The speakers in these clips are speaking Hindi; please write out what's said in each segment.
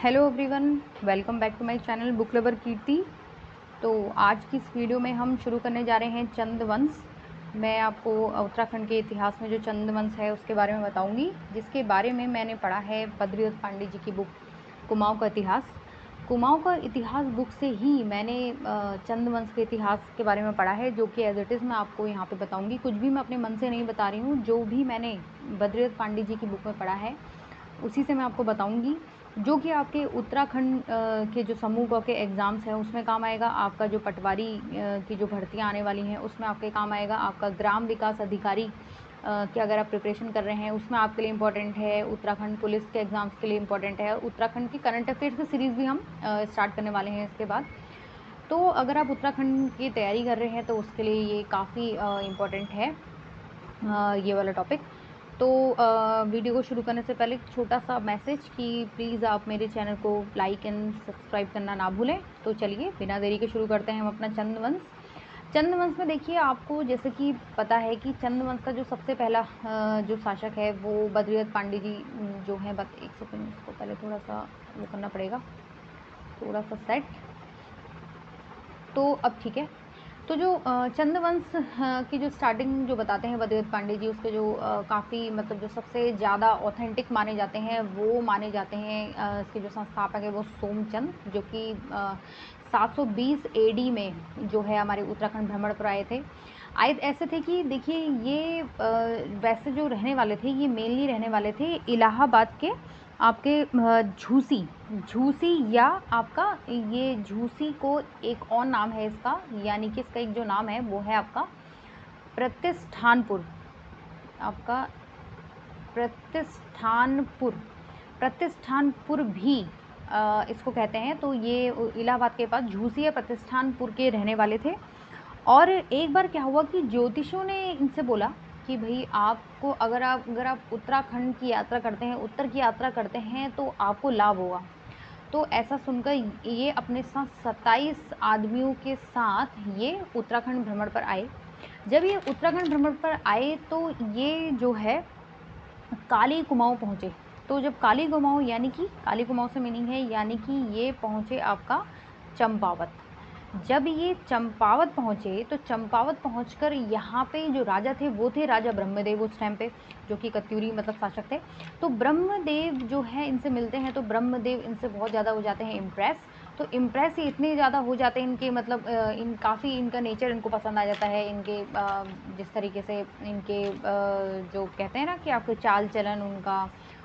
Hello everyone, welcome back to my channel book lover Kirti. तो आज की इस वीडियो में हम शुरू करने जा रहे हैं चंदवंश। मैं आपको उत्तराखंड के इतिहास में जो चंदवंश है उसके बारे में बताऊंगी, जिसके बारे में मैंने पढ़ा है बद्रीदत्त पांडे जी की बुक कुमाऊँ का इतिहास। कुमाऊँ का इतिहास बुक से ही मैंने चंदवंश के इतिहास के बारे में पढ़ा है, जो कि एज इट इज़ मैं आपको यहाँ पे बताऊँगी। कुछ भी मैं अपने मन से नहीं बता रही हूँ, जो भी मैंने बद्रीदत्त पांडे जी की बुक में पढ़ा है उसी से मैं आपको बताऊंगी, जो कि आपके उत्तराखंड के जो समूह के एग्ज़ाम्स हैं उसमें काम आएगा। आपका जो पटवारी की जो भर्तियां आने वाली हैं उसमें आपके काम आएगा। आपका ग्राम विकास अधिकारी की अगर आप प्रिपरेशन कर रहे हैं उसमें आपके लिए इम्पॉर्टेंट है। उत्तराखंड पुलिस के एग्ज़ाम्स के लिए इम्पॉर्टेंट है। उत्तराखंड की करंट अफेयर्स की सीरीज़ भी हम स्टार्ट करने वाले हैं इसके बाद। तो अगर आप उत्तराखंड की तैयारी कर रहे हैं तो उसके लिए ये काफ़ी इम्पॉर्टेंट है ये वाला टॉपिक। तो वीडियो को शुरू करने से पहले एक छोटा सा मैसेज कि प्लीज़ आप मेरे चैनल को लाइक एंड सब्सक्राइब करना ना भूलें। तो चलिए बिना देरी के शुरू करते हैं हम अपना चंदवंश। चंदवंश में देखिए, आपको जैसे कि पता है कि चंदवंश का जो सबसे पहला जो शासक है वो बद्रीदत्त पांडे जी जो हैं। एक सेकंड, इसको पहले थोड़ा सा वो करना पड़ेगा, थोड़ा सा सेट। तो अब ठीक है। तो जो चंदवंश की जो स्टार्टिंग जो बताते हैं बद्रीदत्त पांडे जी, उसके जो काफ़ी मतलब जो सबसे ज़्यादा ऑथेंटिक माने जाते हैं वो माने जाते हैं इसके जो संस्थापक है वो सोमचंद, जो कि 720 एडी में जो है हमारे उत्तराखंड भ्रमण पर आए थे। आए ऐसे थे कि देखिए ये वैसे जो रहने वाले थे ये मेनली रहने वाले थे इलाहाबाद के आपके झूसी झूसी, या आपका ये झूसी को एक और नाम है इसका, यानी कि इसका एक जो नाम है वो है आपका प्रतिष्ठानपुर। आपका प्रतिष्ठानपुर भी इसको कहते हैं। तो ये इलाहाबाद के पास झूसी या प्रतिष्ठानपुर के रहने वाले थे। और एक बार क्या हुआ कि ज्योतिषियों ने इनसे बोला कि भाई आपको अगर आप उत्तराखंड की यात्रा करते हैं, उत्तर की यात्रा करते हैं तो आपको लाभ होगा। तो ऐसा सुनकर ये अपने साथ 27 आदमियों के साथ ये उत्तराखंड भ्रमण पर आए। जब ये उत्तराखंड भ्रमण पर आए तो ये जो है काली कुमाऊँ पहुँचे। तो जब काली कुमाऊँ, यानी कि काली कुमाऊँ से मीनिंग है यानी कि ये पहुँचे आपका चंपावत। जब ये चंपावत पहुँचे तो चंपावत पहुँचकर यहाँ पे जो राजा थे वो थे राजा ब्रह्मदेव उस टाइम पे, जो कि कत्यूरी मतलब शासक थे। तो ब्रह्मदेव जो है इनसे मिलते हैं तो ब्रह्मदेव इनसे बहुत ज़्यादा हो जाते हैं इम्प्रेस। तो इम्प्रेस ही इतने ज़्यादा हो जाते हैं इनके, मतलब इन काफ़ी इनका नेचर इनको पसंद आ जाता है। इनके जिस तरीके से इनके जो कहते हैं ना कि आपके चाल चलन,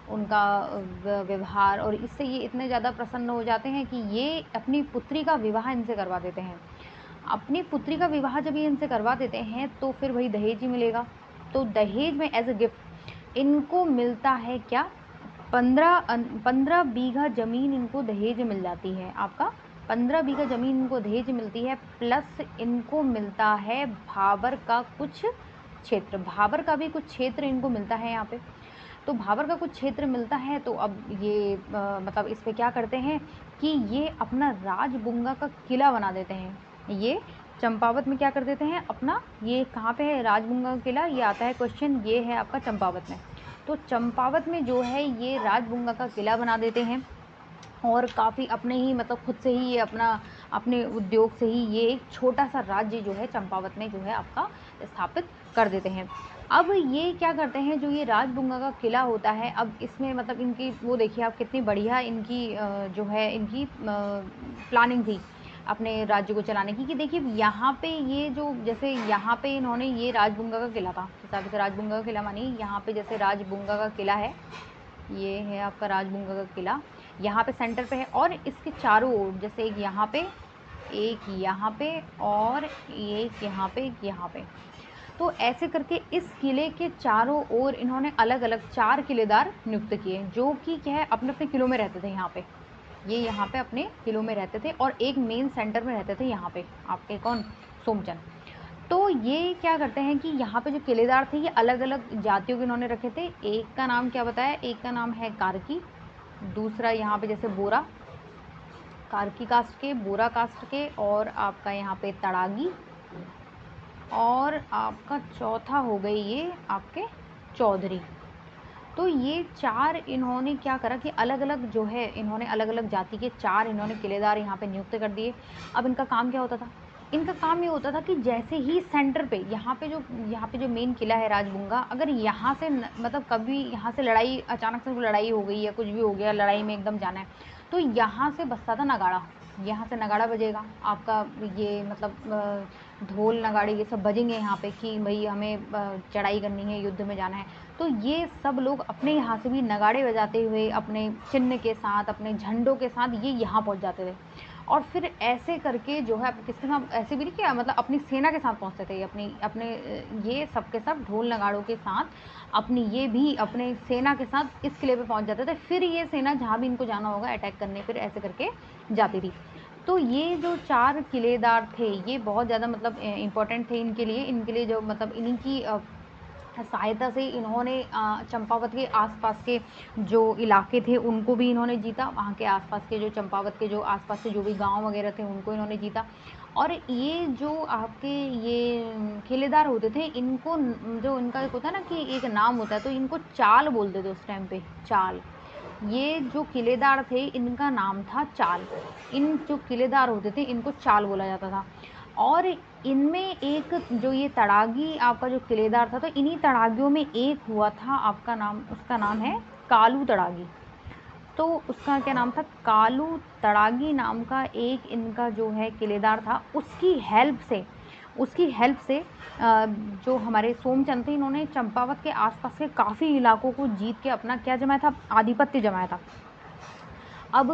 उनका व्यवहार, और इससे ये इतने ज़्यादा प्रसन्न हो जाते हैं कि ये अपनी पुत्री का विवाह इनसे करवा देते हैं। अपनी पुत्री का विवाह जब ये इनसे करवा देते हैं तो फिर वही दहेज ही मिलेगा। तो दहेज में एज अ गिफ्ट इनको मिलता है क्या, 15 बीघा ज़मीन इनको दहेज मिल जाती है। आपका 15 बीघा ज़मीन इनको दहेज मिलती है, प्लस इनको मिलता है भाबर का कुछ क्षेत्र। भाबर का भी कुछ क्षेत्र इनको मिलता है यहाँ पे। तो भाबर का कुछ क्षेत्र मिलता है। तो अब ये मतलब इस पे क्या करते हैं कि ये अपना राजबुंगा का किला बना देते हैं। ये चंपावत में क्या कर देते हैं अपना, ये कहाँ पे है राजबुंगा का किला, ये आता है क्वेश्चन, ये है आपका चंपावत में। तो चंपावत में जो है ये राजबुंगा का किला बना देते हैं और काफ़ी अपने ही मतलब खुद से ही ये अपने उद्योग से ही ये एक छोटा सा राज्य जो है चंपावत में जो है आपका स्थापित कर देते हैं। अब ये क्या करते हैं, जो ये राजबुंगा का किला होता है, अब इसमें मतलब इनकी वो देखिए आप कितनी बढ़िया इनकी जो है इनकी प्लानिंग थी अपने राज्य को चलाने की। कि देखिए यहाँ पे ये जो जैसे यहाँ पे इन्होंने ये राजबुंगा का किला था, हिसाब से राजबुंगा का किला मानिए यहाँ पे जैसे राजबुंगा का किला है, ये है आपका राजबुंगा का किला, यहाँ पे सेंटर पे है। और इसके चारों ओर जैसे एक यहाँ पे और एक यहाँ पे, एक यहाँ पे, तो ऐसे करके इस किले के चारों ओर इन्होंने अलग अलग 4 किलेदार नियुक्त किए, जो कि क्या है अपने अपने किलों में रहते थे। यहाँ पे ये यहाँ पे अपने किलों में रहते थे और एक मेन सेंटर में रहते थे यहाँ पे आपके कौन, सोमचंद। तो ये क्या करते हैं कि यहाँ पे जो किलेदार थे ये अलग अलग जातियों के इन्होंने रखे थे। एक का नाम क्या बताया, एक का नाम है कार्की, दूसरा यहाँ पे जैसे बोरा, कार्की कास्ट के, बोरा कास्ट के, और आपका यहाँ पे तड़ागी, और आपका चौथा हो गई ये आपके चौधरी। तो ये 4 इन्होंने क्या करा कि अलग-अलग जो है इन्होंने अलग-अलग जाति के 4 इन्होंने किलेदार यहाँ पे नियुक्त कर दिए। अब इनका काम क्या होता था? इनका काम ये होता था कि जैसे ही सेंटर पे यहाँ पे जो मेन किला है राजबुंगा, अगर यहाँ से मतलब कभी यहाँ से लड़ाई अचानक से लड़ाई हो गई या कुछ भी हो गया, लड़ाई में एकदम जाना है, तो यहाँ से बजता था नगाड़ा। यहाँ से नगाड़ा बजेगा आपका, ये मतलब ढोल नगाड़े ये सब बजेंगे यहाँ पे कि भाई हमें चढ़ाई करनी है, युद्ध में जाना है। तो ये सब लोग अपने यहाँ से भी नगाड़े बजाते हुए अपने चिन्ह के साथ, अपने झंडों के साथ ये यहाँ पहुँच जाते थे। और फिर ऐसे करके जो है किसके साथ, ऐसे भी नहीं किया, मतलब अपनी सेना के साथ पहुँचते थे, अपने ये सबके सब ढोल नगाड़ों के साथ अपनी ये भी अपने सेना के साथ इस किले पे पहुँच जाते थे। फिर ये सेना जहाँ भी इनको जाना होगा अटैक करने, फिर ऐसे करके जाती थी। तो ये जो 4 किलेदार थे ये बहुत ज़्यादा मतलब इम्पोर्टेंट थे इनके लिए जो मतलब इन्हीं की सहायता से इन्होंने चंपावत के आसपास के जो इलाके थे उनको भी इन्होंने जीता। वहाँ के आसपास के जो चंपावत के जो आसपास के जो भी गांव वगैरह थे उनको इन्होंने जीता। और ये जो आपके ये किलेदार होते थे, इनको जो इनका एक होता है ना कि एक नाम होता है, तो इनको चाल बोलते थे उस टाइम पे, चाल। ये जो किलेदार थे इनका नाम था चाल। इन जो किलेदार होते थे इनको चाल बोला जाता था। और इनमें एक जो ये तड़ागी आपका जो किलेदार था, तो इन्हीं तड़ागियों में एक हुआ था आपका नाम, उसका नाम है कालू तड़ागी। तो उसका क्या नाम था? कालू तड़ागी नाम का एक इनका जो है किलेदार था। उसकी हेल्प से जो हमारे सोमचंद थे, इन्होंने चंपावत के आसपास के काफ़ी इलाकों को जीत के अपना क्या जमाया था? आधिपत्य जमाया था। अब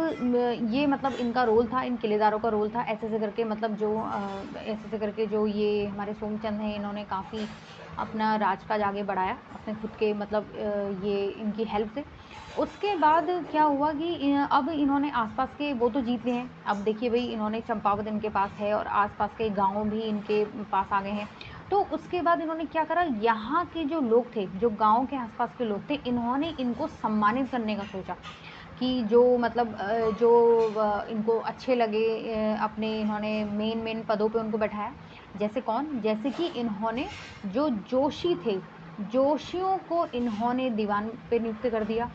ये मतलब इनका रोल था, इन किलेदारों का रोल था, ऐसे-ऐसे करके मतलब जो ऐसे-ऐसे करके जो ये हमारे सोमचंद हैं, इन्होंने काफ़ी अपना राज-काज आगे बढ़ाया, अपने खुद के मतलब ये इनकी हेल्प से। उसके बाद क्या हुआ कि अब इन्होंने आस-पास के वो तो जीत लिए हैं। अब देखिए भई, इन्होंने चंपावत इनके पास है और आस-पास के गाँव भी इनके पास आ गए हैं। तो उसके बाद इन्होंने क्या करा, यहाँ के जो लोग थे, जो गाँव के आस-पास के लोग थे, इन्होंने इनको सम्मानित करने का सोचा। कि जो मतलब इनको अच्छे लगे, अपने इन्होंने मेन पदों पे उनको बैठाया। जैसे कौन? जैसे कि इन्होंने जो जोशी थे, जोशियों को इन्होंने दीवान पे नियुक्त कर दिया।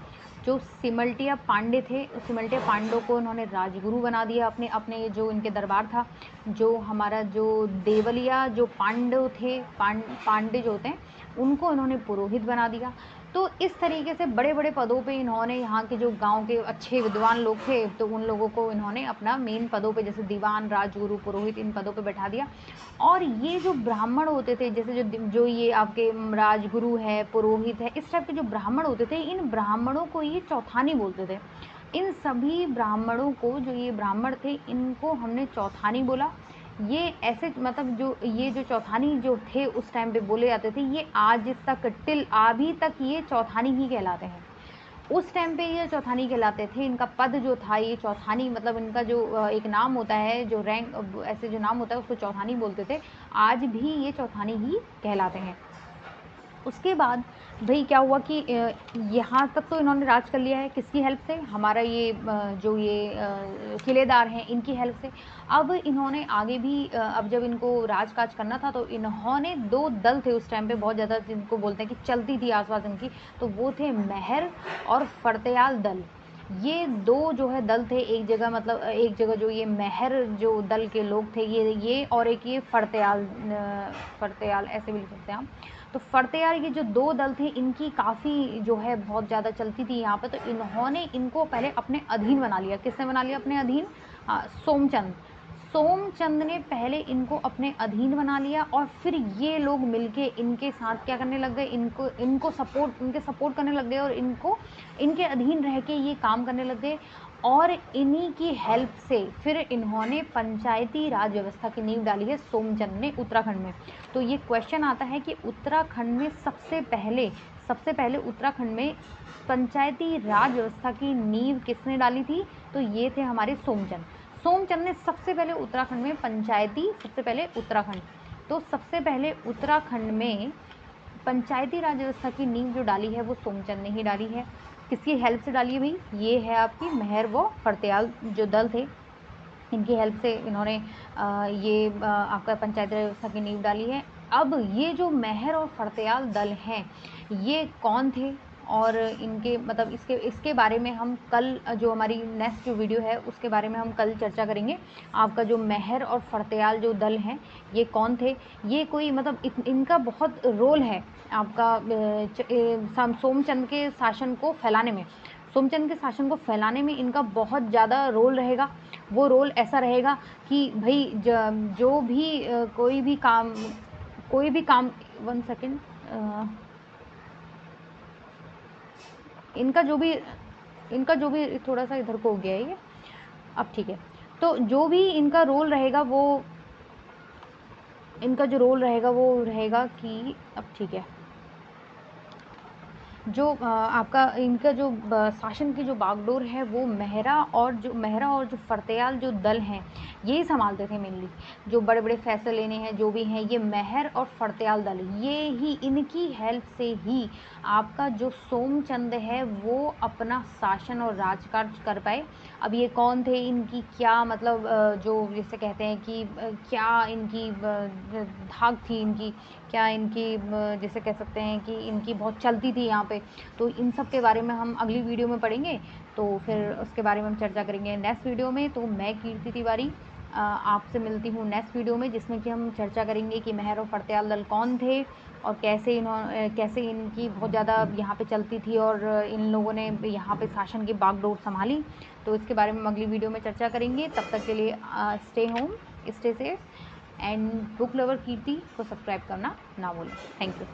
जो सिमल्टिया पांडे थे, उस सिमल्टिया पांडों को इन्होंने राजगुरु बना दिया अपने अपने जो इनके दरबार था। जो हमारा जो देवलिया जो पांडव थे, पांडे जो होते हैं, उनको इन्होंने पुरोहित बना दिया। तो इस तरीके से बड़े-बड़े पदों पे इन्होंने, यहाँ के जो गाँव के अच्छे विद्वान लोग थे, तो उन लोगों को इन्होंने अपना मेन पदों पे, जैसे दीवान, राजगुरु, पुरोहित, इन पदों पे बैठा दिया। और ये जो ब्राह्मण होते थे, जैसे जो ये आपके राजगुरु है, पुरोहित है, इस टाइप के जो ब्राह्मण होते थे, इन ब्राह्मणों को ये चौथानी बोलते थे। इन सभी ब्राह्मणों को, जो ये ब्राह्मण थे, इनको हमने चौथानी बोला। ये ऐसे मतलब जो ये जो चौथानी जो थे उस टाइम पे बोले जाते थे, ये आज तक टिल अभी तक ये चौथानी ही कहलाते हैं। उस टाइम पे ये चौथानी कहलाते थे। इनका पद जो था ये चौथानी, मतलब इनका जो एक नाम होता है, जो रैंक ऐसे जो नाम होता है उसको चौथानी बोलते थे। आज भी ये चौथानी ही कहलाते हैं। उसके बाद भई क्या हुआ कि यहाँ तक तो इन्होंने राज कर लिया है, किसकी हेल्प से? हमारा ये जो ये किलेदार हैं इनकी हेल्प से। अब इन्होंने आगे भी अब जब इनको राज-काज करना था, तो इन्होंने 2 दल थे उस टाइम पे बहुत ज़्यादा, जिनको बोलते हैं कि चलती थी आस-पास इनकी, तो वो थे महर और फरतेयाल दल। ये 2 जो है दल थे एक जगह, मतलब एक जगह जो ये महर जो दल के लोग थे, ये और एक ये फरतेयाल ऐसे भी लिख सकते हैं हम। तो फरतेयाल, ये जो 2 दल थे, इनकी काफ़ी जो है बहुत ज़्यादा चलती थी यहाँ पे। तो इन्होंने इनको पहले अपने अधीन बना लिया। किसने बना लिया अपने अधीन? सोमचंद। सोमचंद ने पहले इनको अपने अधीन बना लिया, और फिर ये लोग मिलके इनके साथ क्या करने लग गए, इनके सपोर्ट करने लग गए, और इनके अधीन रह के ये काम करने लग गए। और इन्हीं की हेल्प से फिर इन्होंने पंचायती राज व्यवस्था की नींव डाली है सोमचंद ने उत्तराखंड में। तो ये क्वेश्चन आता है कि उत्तराखंड में सबसे पहले उत्तराखंड में पंचायती राज व्यवस्था की नींव किसने डाली थी? तो ये थे हमारे सोमचंद। सोमचंद ने सबसे पहले उत्तराखंड में तो सबसे पहले उत्तराखंड में पंचायती राज व्यवस्था की नींव जो डाली है वो सोमचंद ने ही डाली है। किसकी हेल्प से डाली है भाई? ये है आपकी महर व फरतेयाल जो दल थे, इनकी हेल्प से इन्होंने आपका पंचायती राज व्यवस्था की नींव डाली है। अब ये जो महर और फरतेयाल दल हैं, ये कौन थे और इनके मतलब इसके इसके बारे में हम कल जो हमारी नेक्स्ट जो वीडियो है उसके बारे में हम कल चर्चा करेंगे। आपका जो महर और फरत्याल जो दल हैं ये कौन थे, ये कोई मतलब इनका बहुत रोल है आपका सोमचंद के शासन को फैलाने में। सोमचंद के शासन को फैलाने में इनका बहुत ज़्यादा रोल रहेगा। वो रोल ऐसा रहेगा कि भाई जो भी कोई भी काम 1 सेकेंड, इनका जो भी थोड़ा सा इधर को हो गया है ये, अब ठीक है। तो जो भी इनका रोल रहेगा वो रहेगा कि अब ठीक है, जो आपका इनका जो शासन की जो बागडोर है वो महरा और जो फरत्याल जो दल हैं ये संभालते थे मेनली। जो बड़े बड़े फैसले लेने हैं जो भी हैं, ये महर और फरत्याल दल, ये ही इनकी हेल्प से ही आपका जो सोमचंद है वो अपना शासन और राजकाज कर पाए। अब ये कौन थे, इनकी क्या मतलब जो जिसे कहते हैं कि क्या इनकी धाक थी, इनकी क्या इनकी जैसे कह सकते हैं कि इनकी बहुत चलती थी यहाँ पे, तो इन सब के बारे में हम अगली वीडियो में पढ़ेंगे। तो फिर उसके बारे में हम चर्चा करेंगे नेक्स्ट वीडियो में। तो मैं कीर्ति तिवारी आपसे मिलती हूँ नेक्स्ट वीडियो में, जिसमें कि हम चर्चा करेंगे कि महर और फरत्याल दल कौन थे और कैसे इनकी बहुत ज़्यादा यहाँ पे चलती थी और इन लोगों ने यहाँ पे शासन की बागडोर संभाली। तो इसके बारे में हम अगली वीडियो में चर्चा करेंगे। तब तक के लिए stay home, stay safe and book lover Kirti को सब्सक्राइब करना ना भूलें। Thank you.